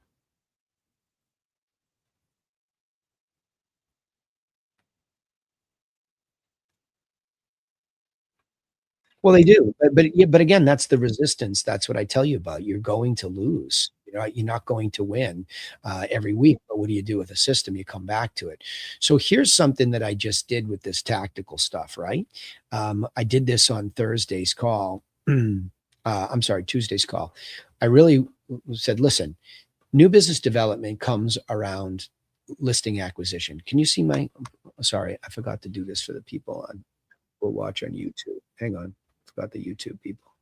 Well, they do, but yeah, but again, that's the resistance. That's what I tell you about. You're going to lose. You're not going to win every week. But what do you do with a system? You come back to it. So here's something that I just did with this tactical stuff. Right? I did this on Thursday's call. I'm sorry, Tuesday's call. I really said, listen, new business development comes around listing acquisition. Can you see my, sorry, I forgot to do this for the people on will watch on YouTube. Hang on. Forgot the YouTube people.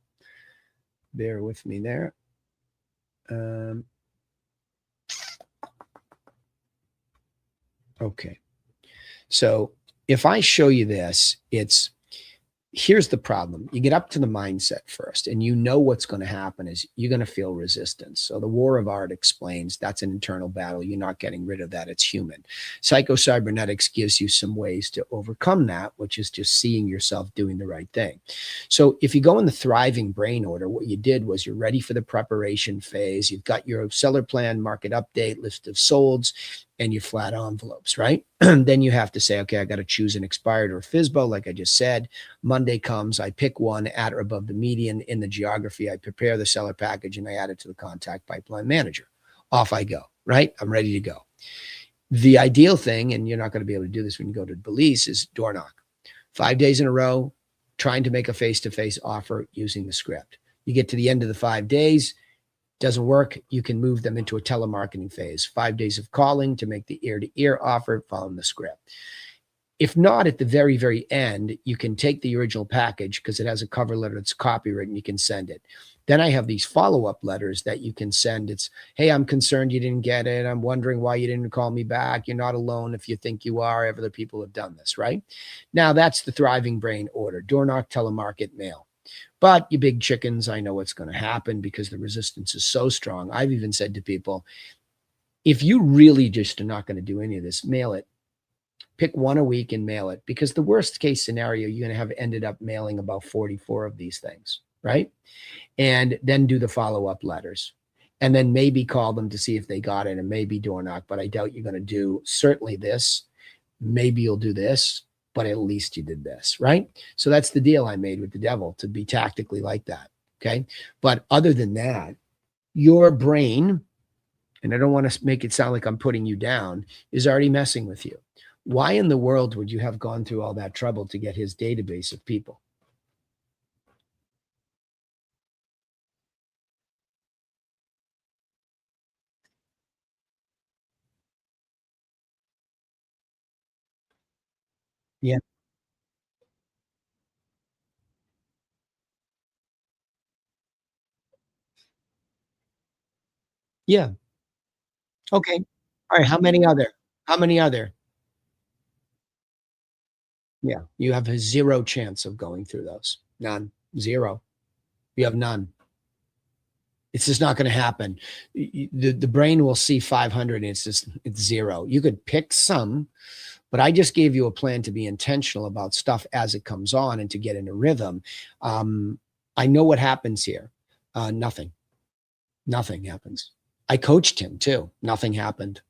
Bear with me there. Um, okay. So if I show you this, here's the problem. You get up to the mindset first, and you know what's going to happen is you're going to feel resistance. So the war of art explains that's an internal battle. You're not getting rid of that. It's human. Psycho-cybernetics gives you some ways to overcome that, which is just seeing yourself doing the right thing. So if you go in the thriving brain order, what you did was you're ready for the preparation phase. You've got your seller plan, market update, list of solds, and your flat envelopes, right? Then you have to say, okay, I got to choose an expired or FSBO, like I just said. Monday comes, I pick one at or above the median in the geography. I prepare the seller package and I add it to the contact pipeline manager. Off I go, right? I'm ready to go. The ideal thing, and you're not going to be able to do this when you go to Belize, is door knock. 5 days in a row, trying to make a face-to-face offer using the script. You get to the end of the 5 days, doesn't work, you can move them into a telemarketing phase. 5 days of calling to make the ear-to-ear offer, following the script. If not, at the very, very end, you can take the original package because it has a cover letter that's copywritten. You can send it. Then I have these follow-up letters that you can send. It's, hey, I'm concerned you didn't get it. I'm wondering why you didn't call me back. You're not alone if you think you are. Other people have done this, right? Now, that's the thriving brain order. Door knock, telemarket, mail. But you big chickens, I know what's going to happen because the resistance is so strong. I've even said to people, if you really just are not going to do any of this, mail it. Pick one a week and mail it, because the worst case scenario, you're going to have ended up mailing about 44 of these things, right? And then do the follow-up letters, and then maybe call them to see if they got it, and maybe door knock, but I doubt you're going to do certainly this. Maybe you'll do this, but at least you did this, right? So that's the deal I made with the devil, to be tactically like that, okay? But other than that, your brain, and I don't want to make it sound like I'm putting you down, is already messing with you. Why in the world would you have gone through all that trouble to get his database of people? Yeah. Yeah. Okay. All right. How many other? Yeah. You have a zero chance of going through those. None. Zero. You have none. It's just not going to happen. The brain will see 500 and it's zero. You could pick some, but I just gave you a plan to be intentional about stuff as it comes on and to get in a rhythm. I know what happens here. Nothing. Nothing happens. I coached him too. Nothing happened.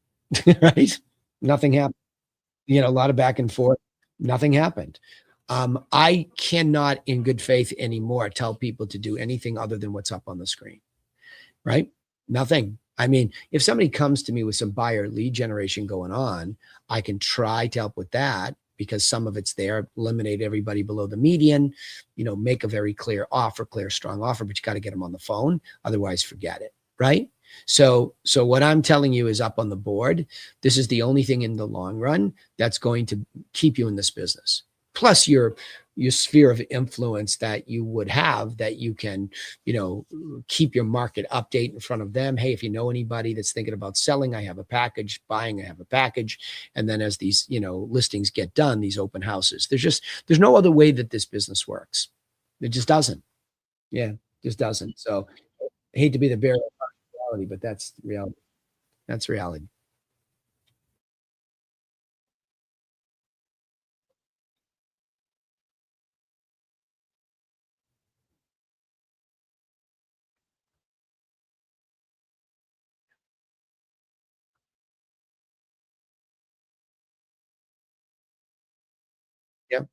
Right? Nothing happened. A lot of back and forth. Nothing happened. I cannot, in good faith anymore, tell people to do anything other than what's up on the screen. Right? Nothing. I mean, if somebody comes to me with some buyer lead generation going on, I can try to help with that because some of it's there. Eliminate everybody below the median, make a very clear offer, clear, strong offer, but you got to get them on the phone. Otherwise, forget it. Right? So what I'm telling you is up on the board. This is the only thing in the long run that's going to keep you in this business. Plus your sphere of influence that you would have, that you can, keep your market update in front of them. Hey, if you know anybody that's thinking about selling, I have a package, buying, I have a package. And then as these, listings get done, these open houses, there's no other way that this business works. It just doesn't. Yeah, just doesn't. So I hate to be the bearer of reality, but that's reality. That's reality. Yep.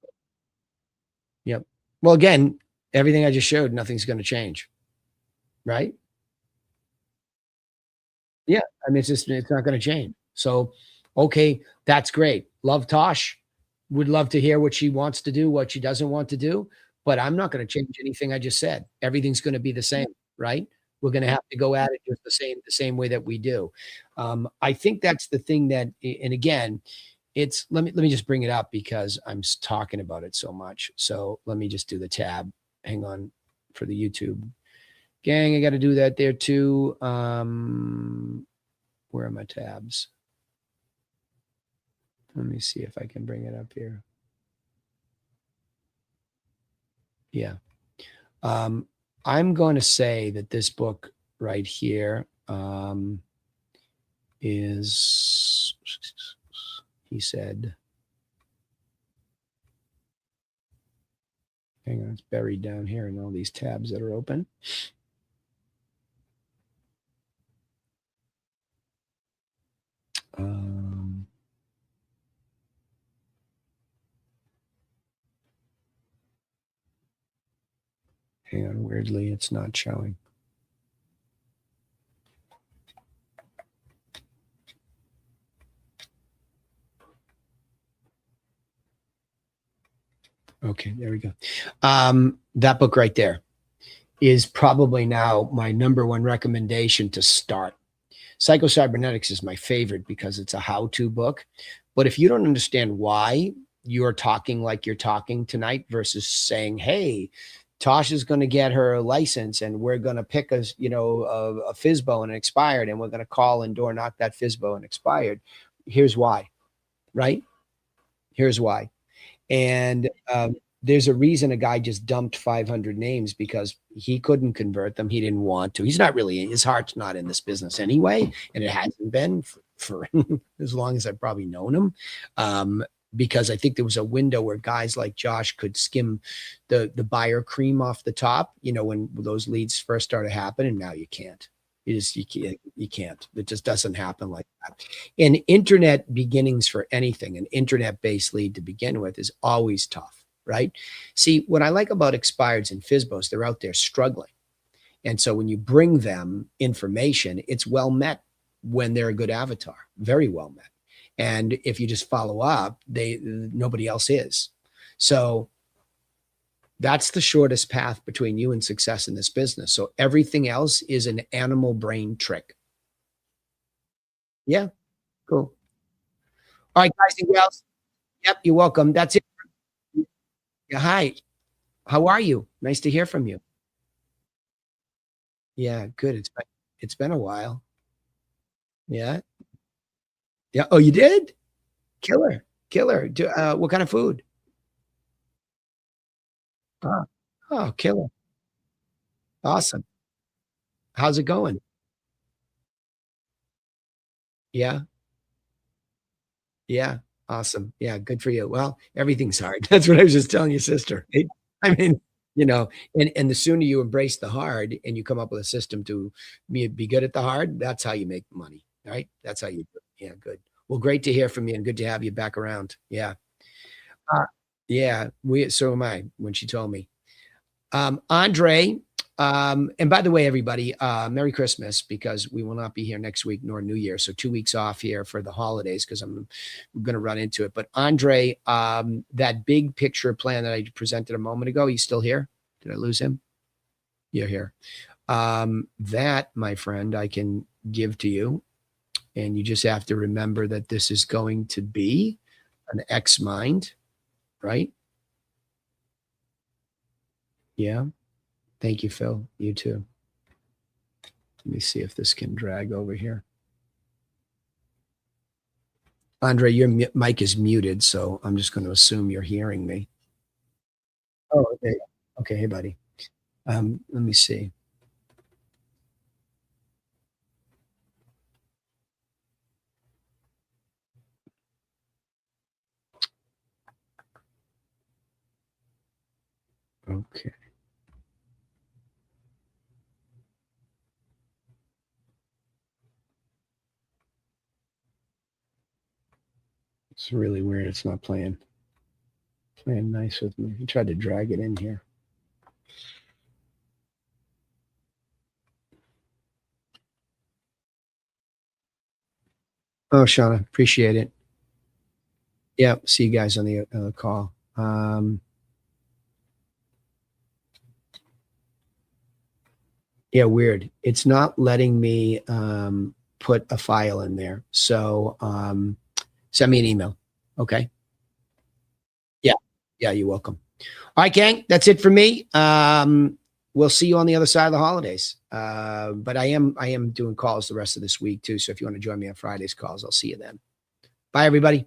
Yep. Well, again, everything I just showed, nothing's going to change. Right. Yeah, I mean, it's not gonna change. So, okay, that's great. Love Tosh. Would love to hear what she wants to do, what she doesn't want to do, but I'm not gonna change anything I just said. Everything's gonna be the same, right? We're gonna have to go at it just the same way that we do. I think that's the thing that and again, it's let me just bring it up because I'm talking about it so much. So let me just do the tab. Hang on for the YouTube gang. I got to do that there too. Where are my tabs? Let me see if I can bring it up here. Yeah. I'm going to say that this book right here is, he said, hang on, it's buried down here in all these tabs that are open. Hang on, weirdly, it's not showing. Okay, there we go. That book right there is probably now my number one recommendation to start. Psycho-Cybernetics is my favorite because it's a how-to book. But if you don't understand why you're talking like you're talking tonight versus saying, hey, Tosh is going to get her license and we're going to pick a FISBO and expired and we're going to call and door knock that FISBO and expired. Here's why, right? Here's why. And there's a reason a guy just dumped 500 names because he couldn't convert them. He didn't want to. He's not really, his heart's not in this business anyway. And it hasn't been for as long as I've probably known him. Because I think there was a window where guys like Josh could skim the buyer cream off the top, when those leads first started happening. Now you can't. You can't. It just doesn't happen like that. And internet beginnings for anything, an internet-based lead to begin with is always tough, right? See, what I like about expireds and FISBOs, they're out there struggling. And so when you bring them information, it's well met when they're a good avatar, very well met. And if you just follow up, nobody else is. So that's the shortest path between you and success in this business. So everything else is an animal brain trick. Yeah, cool. All right, guys and gals. Yep, you're welcome. That's it. Yeah, hi. How are you? Nice to hear from you. Yeah, good. It's been a while. Yeah. Yeah. Oh, you did? Killer. Killer. What kind of food? Oh, oh, killer. Awesome. How's it going? Yeah. Yeah. Awesome. Yeah, good for you. Well, everything's hard. That's what I was just telling your sister. I mean, and the sooner you embrace the hard and you come up with a system to be good at the hard, that's how you make money, right? That's how you do it. Yeah, good. Well, great to hear from you and good to have you back around. Yeah. Uh, yeah, so am I when she told me. Andre, and by the way, everybody, Merry Christmas because we will not be here next week nor New Year. So 2 weeks off here for the holidays because I'm going to run into it. But Andre, that big picture plan that I presented a moment ago, he's still here? Did I lose him? You're here. That, my friend, I can give to you. And you just have to remember that this is going to be an X mind, right? Yeah. Thank you, Phil. You too. Let me see if this can drag over here. Andre, your mic is muted, so I'm just going to assume you're hearing me. Oh, okay. Okay. Hey, buddy. Let me see. Okay. It's really weird. It's not playing nice with me. I tried to drag it in here. Oh, Shauna, appreciate it. Yeah. See you guys on the call. Yeah, weird. It's not letting me put a file in there. So send me an email. Okay. Yeah. Yeah, you're welcome. All right, gang. That's it for me. We'll see you on the other side of the holidays. But I am doing calls the rest of this week too. So if you want to join me on Friday's calls, I'll see you then. Bye, everybody.